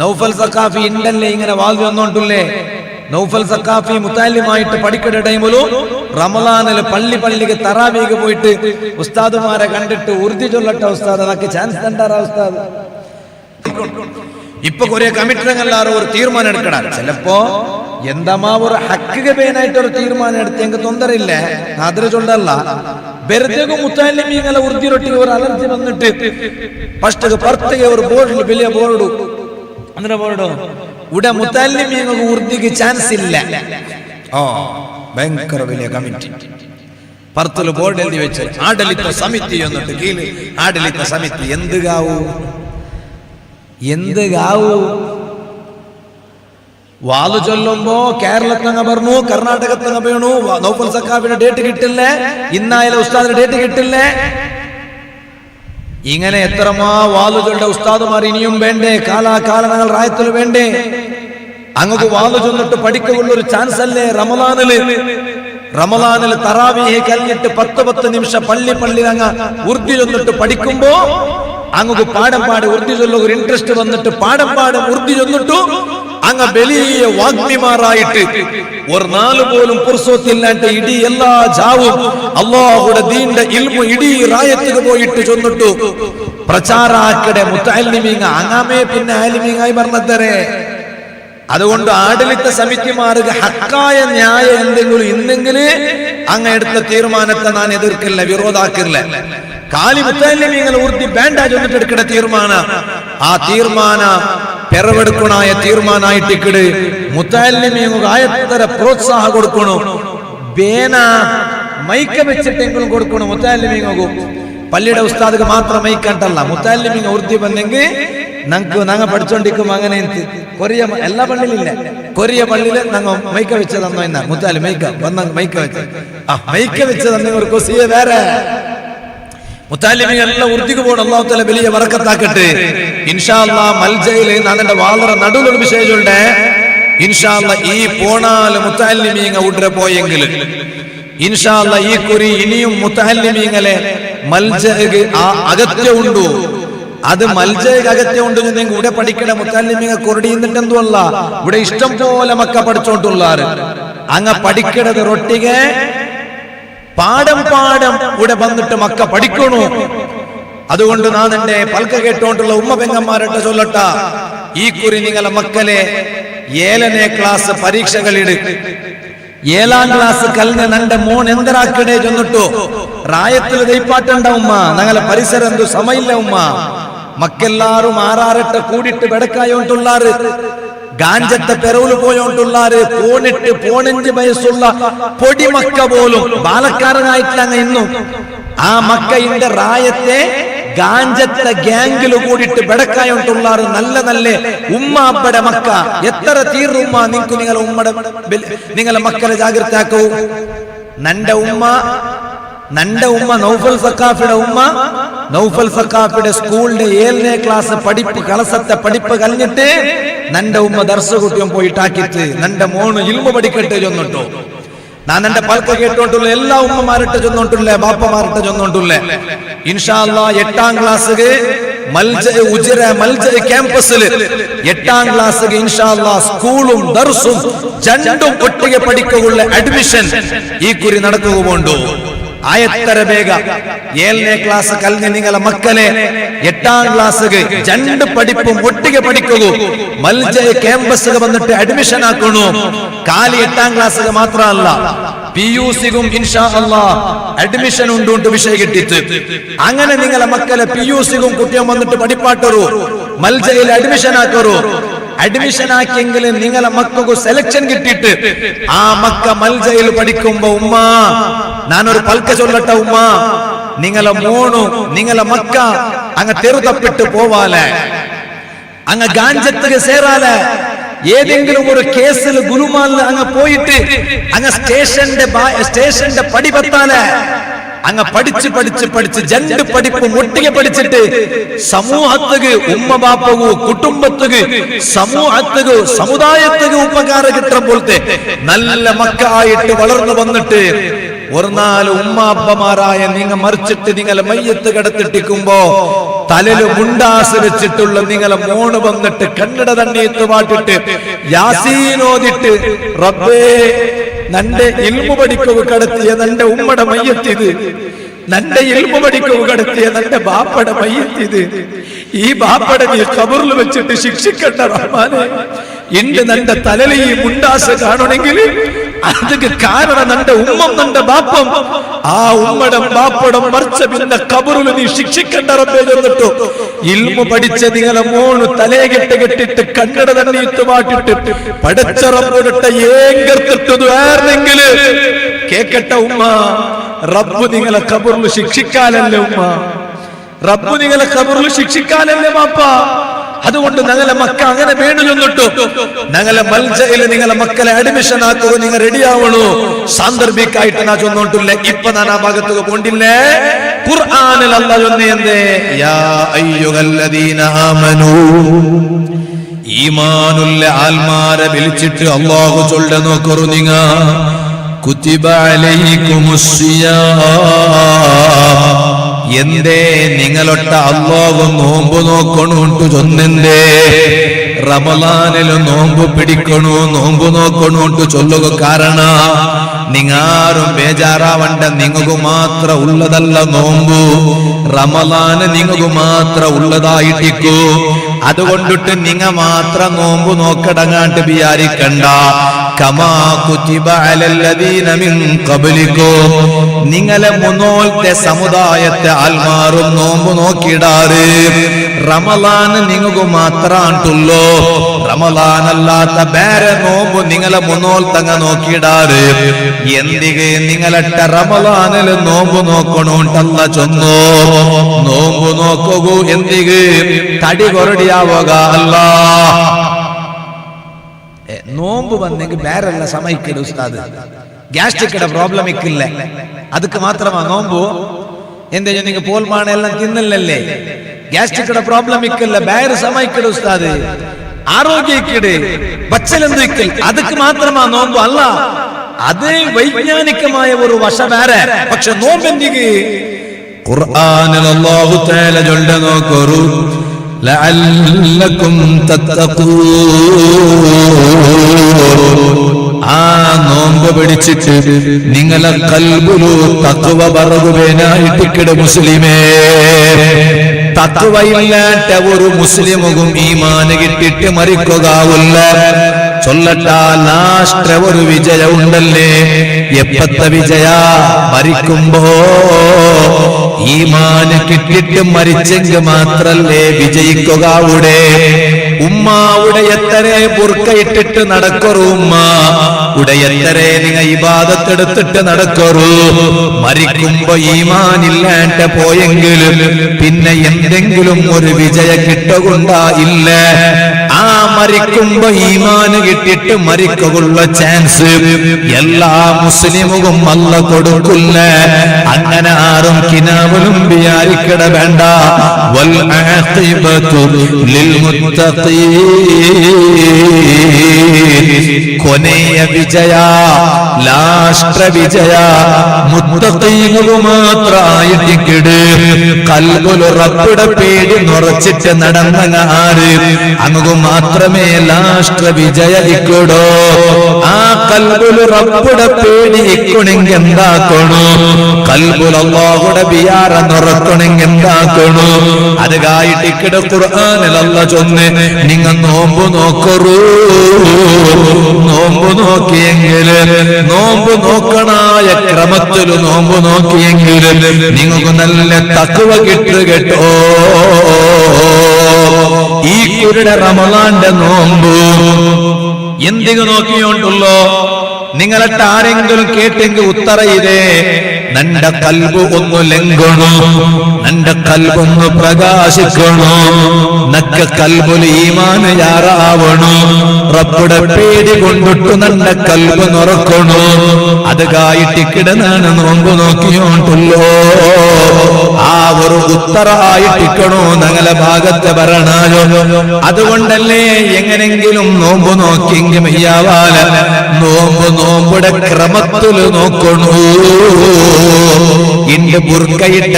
നൗഫൽ സഖാഫി ഇണ്ടല്ലേ ഇങ്ങനെ വാതി വന്നോണ്ടില്ലേ? നൗഫൽ സഖാഫി മുത്താലിമായിട്ട് പഠിക്കുന്ന ടൈമിലും റമളാനില് പള്ളിക്ക് തറാവീക്ക് പോയിട്ട് ഉസ്താദുമാരെ കണ്ടിട്ട് ഉറുദി ചൊല്ലട്ട ഉസ്താദ്, അതൊക്കെ ചാൻസ് തണ്ടാറാ ഉസ്താദ്. ഇപ്പൊ കുറെ കമ്മിറ്റികളെല്ലാരും ഒരു തീരുമാനം എടുക്കണം. ചിലപ്പോ എന്താ ഒരു ഹക്ക് പേനായിട്ട് ഒരു തീരുമാനം എടുത്തെങ്കിൽ തൊന്തരയില്ല, അതിന് ചൊല്ലല്ല. വെറുതെ മുത്താലിമീങ്ങളെ ഉറുദി റൊട്ടിക്ക് ഒരു അലർജി വന്നിട്ട് ഫസ്റ്റ് പുറത്തേക്ക് ഒരു ബോർഡിൽ വലിയ ബോർഡ് ಅಂದ್ರೆ ಬೋರ್ಡು ಉಡ ಮುತಾಲಿಮೀಂಗು ಉರ್ದಿಗೆ ಚಾನ್ಸ್ ಇಲ್ಲ. ಭಯಂಕರ വലിയ കമ്മിറ്റി പർത്തല് ബോർഡ് എഴുതി വെച്ച് ആഡളിത സമിതി എന്നിട്ട് കീഴിൽ ആഡളിത സമിതി എന്തുകാവൂ വാല് ചൊല്ലുമ്പോ കേരളത്തങ്ങ പറഞ്ഞു, കർണാടകത്തങ്ങ വീണു, നൗഫൽ സഖാഫിയുടെ ഡേറ്റ് കിട്ടില്ലേ, ഇന്നായാലും ഉസ്താദിന്റെ ഡേറ്റ് കിട്ടില്ലേ. ഇങ്ങനെ എത്രമാ വാലുകളുടെ ഉസ്താദുമാർ ഇനിയും വേണ്ടേ? കാലാകാലങ്ങൾ റായത്തിൽ വേണ്ടേ? അങ്ങക്ക് വാലു ചൊന്നിട്ട് പഠിക്കുള്ള ഒരു ചാൻസ് അല്ലേ റമളാനിൽ തറാവീഹ് കഴിഞ്ഞിട്ട് 10 നിമിഷം പള്ളി അങ്ങ് ഉറുദി ചൊന്നിട്ട് പഠിക്കുമ്പോ അങ്ങക്ക് പാടി ഉറുദി ചൊല്ല ഒരു ഇൻട്രസ്റ്റ് വന്നിട്ട് പാടി ഉറുദി ചൊന്നിട്ടു അങ്ങ് വലിയ വാഗ്മിമാരായിട്ട് ഒരു നാല് പോലും പുർസോത്തില്ലാണ്ട് ഇടീ എല്ലാ ജാവും അല്ലാഹുടെ ദീന്റെ ഇൽമു ഇടീ റായത്തുക്ക് പോയിട്ട് ചൊന്നിട്ടു പ്രചാരാക്കടെ മുത്തഅല്ലിമീങ്ങ അങ്ങാമേ പിന്നെ ആലിമീങ്ങായി പറഞ്ഞതരെ. അതുകൊണ്ട് ആഡളിത സമിതിമാർക്ക് ഹക്കായ ന്യായം എന്തെങ്കിലും ഇന്നെങ്കില് അങ്ങ് എടുത്ത തീരുമാനത്തെ ഞാൻ എതിർക്കില്ല, വിരോധാക്കില്ല. കാലി മുത്തഅല്ലിമീങ്ങളെ ഉറുദി വേണ്ട ചൊന്നിട്ട് എടുക്കേണ്ട തീരുമാനം, ആ തീരുമാന പെറവെടുക്കണായ തീരുമാനായിട്ടിക്കട് മുത്തഅല്ലിമീങ്ങൾക്ക് ആയത്തര പ്രോത്സാഹം കൊടുക്കണു. ಬೇನ ಮೈಕ വെച്ചിട്ടെങ്കിലും കൊടുക്കണം മുത്തഅല്ലിമീങ്ങു. പള്ളിയുടെ ഉസ്താദിക്ക് മാത്രം മൈക്കണ്ടല്ല, മുത്തഅല്ലിമീങ്ങ ഉറുദി ಬಂದೆಂಗೆ ഞങ്ങ പഠിച്ചോണ്ടിരിക്കും. അങ്ങനെ കൊറിയ എല്ലാ പള്ളിയിലില്ല, കൊറിയ പള്ളിയില് ഞങ്ങ മൈക്ക വെച്ച് തന്നോ എന്നാ മുത്താലി മൈക്ക വന്ന മൈക്ക വെച്ച് മൈക്ക വെച്ച് തന്നെ ഒരു കൊസിയ വേറെ. മുത്താലിമീങ്ങ എല്ലാം ഉറുദിക്ക് പോകണം. അല്ലാഹു തആല വലിയ ബറക്കത്താക്കട്ടെ. ഇൻഷാ അല്ലാഹ് മൽജയില് നാളെ വളരെ നടുവിലൊരു വിശേഷമുണ്ട്. ഇൻഷാ അല്ലാഹ് ഈ പോണാല് മുത്തഅല്ലിമീങ്ങ ഉടരെ പോയെങ്കിൽ ഇൻഷാ അല്ലാഹ് ഈ കുറി ഇനിയും മുത്തഅല്ലിമീങ്ങളെ മൽജയിക്ക് അകത്യമുണ്ടു. അത് മൽജയിക്ക് അകത്യമുണ്ടെങ്കിൽ ഇവിടെ പഠിക്കണ മുത്തഅല്ലിമീങ്ങ കൊറടിയുന്നിട്ടെന്തോ അല്ല, ഇവിടെ ഇഷ്ടം പോലെ മക്ക പഠിച്ചോണ്ടുള്ളാറ്. അങ്ങ പഠിക്കണത് റൊട്ടിಗೆ പാടം ഇവിടെ വന്നിട്ട് മക്ക പഠിക്കണു. അതുകൊണ്ട് ഞാൻ എന്റെ പൽക്ക കേട്ടോണ്ടുള്ള ഉമ്മ പെങ്ങന്മാരുടെ ചൊല്ലട്ട, ഈ കുറി നിങ്ങളെ മക്കളെ 7ನೇ ക്ലാസ് പരീക്ഷകളിട് 7ാം ക്ലാസ് കലിഞ്ഞ നന്റെ മോൻ എന്തരാക്കടേ ചെന്നിട്ടു റായത്തിൽ ദൈപ്പാട്ടുണ്ട ഉമ്മ. ഞങ്ങളെ പരിസരം എന്തു സമയില്ല ഉമ്മ. മക്കെല്ലാരും ആറാറട്ട കൂടിട്ട് വെടക്കായോണ്ടുള്ളാറ്, ഗാഞ്ചത്തെ പെറവില് പോയോണ്ടുള്ളാറ്, 15 വയസ്സുള്ള പൊടിമക്ക പോലും ബാലക്കാരനായിട്ടില്ല അങ്ങ് ഇന്നും. ആ മക്കയുടെ റായത്തെ ഗാഞ്ചത്തെ ഗ്യാങ്ങില് കൂടിയിട്ട് ബെടക്കായോണ്ടുള്ളാറ് നല്ല ഉമ്മ അബ്ബടെ മക്ക. എത്ര തീർമ്മ നിങ്ങക്ക് നിങ്ങളെ മക്കളെ ജാഗ്രത ആക്കൂ. നന്റെ ഉമ്മ നൗഫൽ സഖാഫിയുടെ ഉമ്മ, നൗഫൽ സഖാഫിയുടെ സ്കൂളിന്റെ 7ನೇ ക്ലാസ് പഠിപ്പ് കളസത്തെ പഠിപ്പ് കഴിഞ്ഞിട്ട് നന്റെ ഉമ്മ ദർസ് കുട്ടിയും പോയിട്ടാക്കിട്ട് നന്റെ മോണ് ഇൽമു പഠിക്കട്ടെ ചൊന്നിട്ടു. ഞാൻ എന്റെ പൽക്ക കേട്ടോണ്ടുള്ള എല്ലാ ഉമ്മമാരിട്ട് ചൊന്നോണ്ടുള്ളേ, ബാപ്പമാരിട്ട് ചൊന്നോണ്ടുള്ളേ. ഇൻഷാ അല്ലാഹ് 8ാം ക്ലാസ്സില് മൽജ ക്യാമ്പസില് 8ാം ക്ലാസ്സില് ഇൻഷാ അല്ലാഹ് സ്കൂളും ദർസും രണ്ടും ഒട്ടിಗೆ പഠിക്കുള്ള അഡ്മിഷൻ ഈ കുറി നടക്കുക പോണ്ടു. ആയത്തര ಬೇಗ 7ನೇ ക്ലാസ് കലിഞ്ഞ നിങ്ങളെ മക്കളെ 8ാം ക്ലാസ്സില് 2 പഠിപ്പും ഒട്ടിಗೆ പഠിക്കുക മൽജ ക്യാമ്പസിൽ വന്നിട്ട് അഡ്മിഷൻ ആക്കണു. കാലി 8ാം ക്ലാസ്സിൽ മാത്രമല്ല PUCക്കും ഇൻഷാ അല്ലാഹ് അഡ്മിഷൻ ഉണ്ട് വിഷയം കിട്ടിയിട്ട്. അങ്ങനെ നിങ്ങളെ മക്കളെ PUCക്കും കുട്ടിയും വന്നിട്ട് പഠിപ്പാട്ടറു, മൽജയിൽ അഡ്മിഷൻ ആക്കറു. അഡ്മിഷൻ ആക്കിയെങ്കിൽ നിങ്ങളെ മക്കൾക്ക് സെലക്ഷൻ കിട്ടിയിട്ട് ആ മക്ക മൽജയിൽ പഠിക്കുമ്പോ ഉമ്മ ഞാനൊരു പൽക്ക ചൊല്ലട്ട ഉമ്മ, നിങ്ങളെ മോണു നിങ്ങളെ മക്ക അങ്ങ് തെറുതപ്പിട്ട് പോവാലെ, അങ്ങ് ഗാഞ്ചത്തുക സേറാലെ, ഏതെങ്കിലും ഒരു കേസിൽ ഗുലുമാലിൽ അങ്ങ് പോയിട്ട് അങ്ങ് സ്റ്റേഷന്റെ പടിപത്താലെ അങ്ങ് പഠിച്ച് 2 പഠിപ്പും ഒട്ടിಗೆ പഠിച്ചിട്ട് സമൂഹത്തുക്ക് ഉമ്മ ബാപ്പകു കുടുംബത്തുക്ക് സമൂഹത്തുക്ക് സമുദായത്തുക്ക് ഉപകാരം കിട്ടുമ്പോഴത്തെ നല്ല മക്ക ആയിട്ട് വളർന്നു വന്നിട്ട് ഒരു നാല് ഉമ്മ അപ്പമാരായ നിങ്ങൾ മറിച്ചിട്ട് നിങ്ങളെ മയ്യത്ത് കിടത്തിട്ടിക്കുമ്പോ തലയില് മുണ്ടാസ് വെച്ചിട്ടുള്ള നിങ്ങളെ മോണ് വന്നിട്ട് കണ്ണട തണ്ണീത്ത് പാട്ടിട്ട് യാസീനോദിട്ട് റബ്ബേ നന്റെ ഇൽമു പഠിക്കുക കടത്തിയ നന്റെ ഉമ്മയുടെ മയ്യത്തിത്, നന്റെ ഇൽമു പഠിക്കുക കടത്തിയ നന്റെ ബാപ്പയുടെ മയ്യത്തിത്, ഈ ബാപ്പയുടെ നീ ഖബറിൽ വെച്ചിട്ട് ശിക്ഷിക്കണ്ട റഹ്മാനെ. ഇണ്ട് നന്റെ തലയിൽ ഈ മുണ്ടാസ് കാണണമെങ്കിൽ അതിന് കാരണം നന്റെ ഉമ്മം നന്റെ ബാപ്പം, ആ ഉമ്മടം ബാപ്പടം മറിച്ച പിന്നെ ഖബറിൽ നീ ശിക്ഷിക്കണ്ട റബ്ബേ എന്നിട്ടു ഇൽമു പഠിച്ച നിങ്ങളെ മോണ് തലയെ കെട്ടിട്ട് കണ്ണട തണ്ണീത്ത് പാട്ടിട്ട് പഠിച്ച റബ്ബിട്ട് ഏങ്കർത്തിട്ടത് ആയിരുന്നെങ്കിൽ കേക്കട്ടെ ഉമ്മ, റബ്ബ് നിങ്ങളെ ഖബറിൽ ശിക്ഷിക്കാനല്ലേ ഉമ്മ, റബ്ബ് നിങ്ങളെ ഖബറിൽ ശിക്ഷിക്കാനല്ലേ ബാപ്പ. അതുകൊണ്ട് ഞങ്ങളെ മക്ക അങ്ങനെ വേണു ചെന്നിട്ടു ഞങ്ങളെ മൽജയിൽ നിങ്ങളെ മക്കളെ അഡ്മിഷൻ ആക്കുക, നിങ്ങൾ റെഡിയാവണു. സാന്ദർഭികമായിട്ട് ഞാൻ ചൊന്നോട്ടില്ല, ഇപ്പൊ ഞാൻ ആ ഭാഗത്തേക്ക് പോണ്ടില്ലേ. ഖുർആനിൽ അല്ലാഹു ചൊന്നേ യാ അയ്യുഹല്ലദീന ആമനൂ, ഈമാനുള്ള ആൽമാരെ വിളിച്ചിട്ട് അല്ലാഹു ചൊല്ല നോക്കറു നിങ്ങ കുതിബ അലൈക്കുമുസ്സിയാം, എന്തേ നിങ്ങളൊട്ട അല്ലാഹു നോമ്പ് നോക്കണുണ്ട് ചൊന്നെന്തേ റമളാനില് നോമ്പ് പിടിക്കണു നോമ്പ് നോക്കണുണ്ട് ചൊല്ലുക. കാരണ നിങ്ങാരും ബേജാറാവണ്ട, നിങ്ങൾക്ക് മാത്രം ഉള്ളതല്ല നോമ്പ്, റമളാന് നിങ്ങൾക്ക് മാത്രം ഉള്ളതായിട്ടിക്കൂ. അതുകൊണ്ടിട്ട് നിങ്ങ മാത്രം നോമ്പ് നോക്കടങ്ങാണ്ട് വിചാരിക്കണ്ട. കമാ കുതിബ അലല്ലദീന മിൻ ഖബ്ലികും, നിങ്ങളെ മുന്നോളത്തെ സമുദായത്തെ ആൽമാറും നോമ്പ് നോക്കിടാറ്. റമളാന് നിങ്ങൾക്ക് മാത്രാണ്ടുള്ളൂ, റമളാനല്ലാത്ത വേറെ നോമ്പ് നിങ്ങളെ മുന്നോൾത്തങ്ങ നോക്കിടാറ്. എന്തിಗೆ നിങ്ങളട്ട റമളാനില് നോമ്പ് നോക്കണോണ്ടല്ല ചൊന്നോ. നോമ്പ് നോക്കൂ എന്തിಗೆ തടി കൊറടിയാവുക അല്ല. നോമ്പ് വന്നെങ്കിൽ വേറെല്ല സമയക്കില്ല ഉസ്താദ്, ഗ്യാസ്ട്രിക്കയുടെ പ്രോബ്ലം ഇക്കില്ല, ಅದಕ್ಕೆ മാത്രമാ നോമ്പ്. എന്താ നിങ്ങൾ പോൽമാണ എല്ലാം തിന്നല്ലേ, ഗ്യാസ്ട്രിക്കയുടെ പ്രോബ്ലം ഇക്കില്ല, വേറെ സമയക്കില്ല ഉസ്താദ്, ആരോഗ്യക്കിട് ബച്ചലെന്തിക്കൽ, ಅದಕ್ಕೆ മാത്രമാ നോമ്പ് അല്ല. അതേ വൈജ്ഞാനികമായ ഒരു വശ വേറെ. പക്ഷെ നോമ്പെന്തിക്ക് ഖുർആനിൽ അല്ലാഹു തആല ചൊല്ല നോക്കൂ ലഅല്ലകും തത്തഖൂൻ, ആ നോമ്പ് പിടിച്ചിട്ട് നിങ്ങളെ ഖൽബിലു തഖ്വ ബറകുവേനായിട്ടിക്കട മുസ്ലിമേ. തഖ്വയില്ലാത്ത ഒരു മുസ്ലിമും ഈമാന് കിട്ടിട്ട് മരിക്കുകയില്ല. ചൊല്ലട്ട ലാസ്റ്റ് ഒരു വിജയം ഉണ്ടല്ലേ, എപ്പത്തെ വിജയ മരിക്കുമ്പോ ഈമാന് കിട്ടിട്ട് മരിച്ചെങ്കിൽ മാത്രല്ലേ വിജയിക്കുക. അവിടെ ഉമ്മാവിടെ എത്ര ബുർക്കയിട്ടിട്ട് നടക്കറു, ഉമ്മ ഇവിടെ എത്ര നിങ്ങൾ ഇബാദത്തെടുത്തിട്ട് നടക്കറു. മരിക്കുമ്പോ ഈമാനില്ലാണ്ട് പോയെങ്കിലും പിന്നെ എന്തെങ്കിലും ഒരു വിജയ കിട്ടുകൊണ്ടാ ഇല്ല. ആ മരിക്കുമ്പോ ഈമാന് കിട്ടിട്ട് മരിക്കുള്ള ചാൻസ് എല്ലാ മുസ്ലിമും അല്ല കൊടുക്കില്ല. അങ്ങനെ ആരും കിനാവലും വിചാരിക്കട വേണ്ട. വൽ ആഖിബതു ലിൽ മുത്തഖീൻ, കൊനെയ വിജയ ലാസ്റ്റ് വിജയ മുത്തഖീനു മാത്രമായിട്ടിക്കട്. ഖൽബുൽ റബ്ബുടെ പേടി നിറച്ചിട്ട് നടന്ന ആര് അങ്ങ് മാത്രമേ ലാസ്റ്റ് വിജയ ഇക്കടോ. ആ ഖൽബുൽ റബ്ബുടെ പേടി ഇക്കണെങ്കിൽ എന്താക്കണു, ഖൽബുൽ അല്ലാഹുടെ വിയാറ നിറക്കണെങ്കിൽ എന്താക്കണു. അത് കായിട്ടിക്കട് ഖുർആനിൽ അല്ലാഹു ചൊന്നെ നിങ്ങ നോമ്പ് നോക്കറൂ. നോമ്പ് നോക്കിയെങ്കിൽ നോമ്പ് നോക്കണായ ക്രമത്തിൽ നോമ്പ് നോക്കിയെങ്കിൽ നിങ്ങൾക്ക് നല്ല തഖ്വ കിട്ടു കേട്ടോ. ഈ കുരുടെ റമളാന്റെ നോമ്പ് എന്തിനു നോക്കിയോണ്ടുള്ളോ. നിങ്ങളട്ട് ആരെങ്കിലും കേട്ടെങ്കിൽ ഉത്തര ഇതേ, നന്റെ കൽബ് ഒന്ന് ലംഘണു, നന്റെ കൽബൊന്ന് പ്രകാശിക്കണു, നക്ക കൽബുൽ ഈമാൻ യാറാവണു, റബ്ബുടെ പേടി കൊണ്ടിട്ട് നന്റെ കൽബ് നിറക്കണു. അത് കായിട്ടിക്കിടനാണ് നോമ്പ് നോക്കിയോണ്ടുള്ളോ. ആ ഒരു ഉത്തരായിട്ടിക്കണോ ഞങ്ങളെ ഭാഗത്തെ ഭരണായോ. അതുകൊണ്ടല്ലേ എങ്ങനെങ്കിലും നോമ്പ് നോക്കിയെങ്കിൽ മയ്യാവാല നോമ്പ് നോമ്പുടെ ക്രമത്തില് നോക്കണു. ഇന്റെ ബുർക്കയിട്ട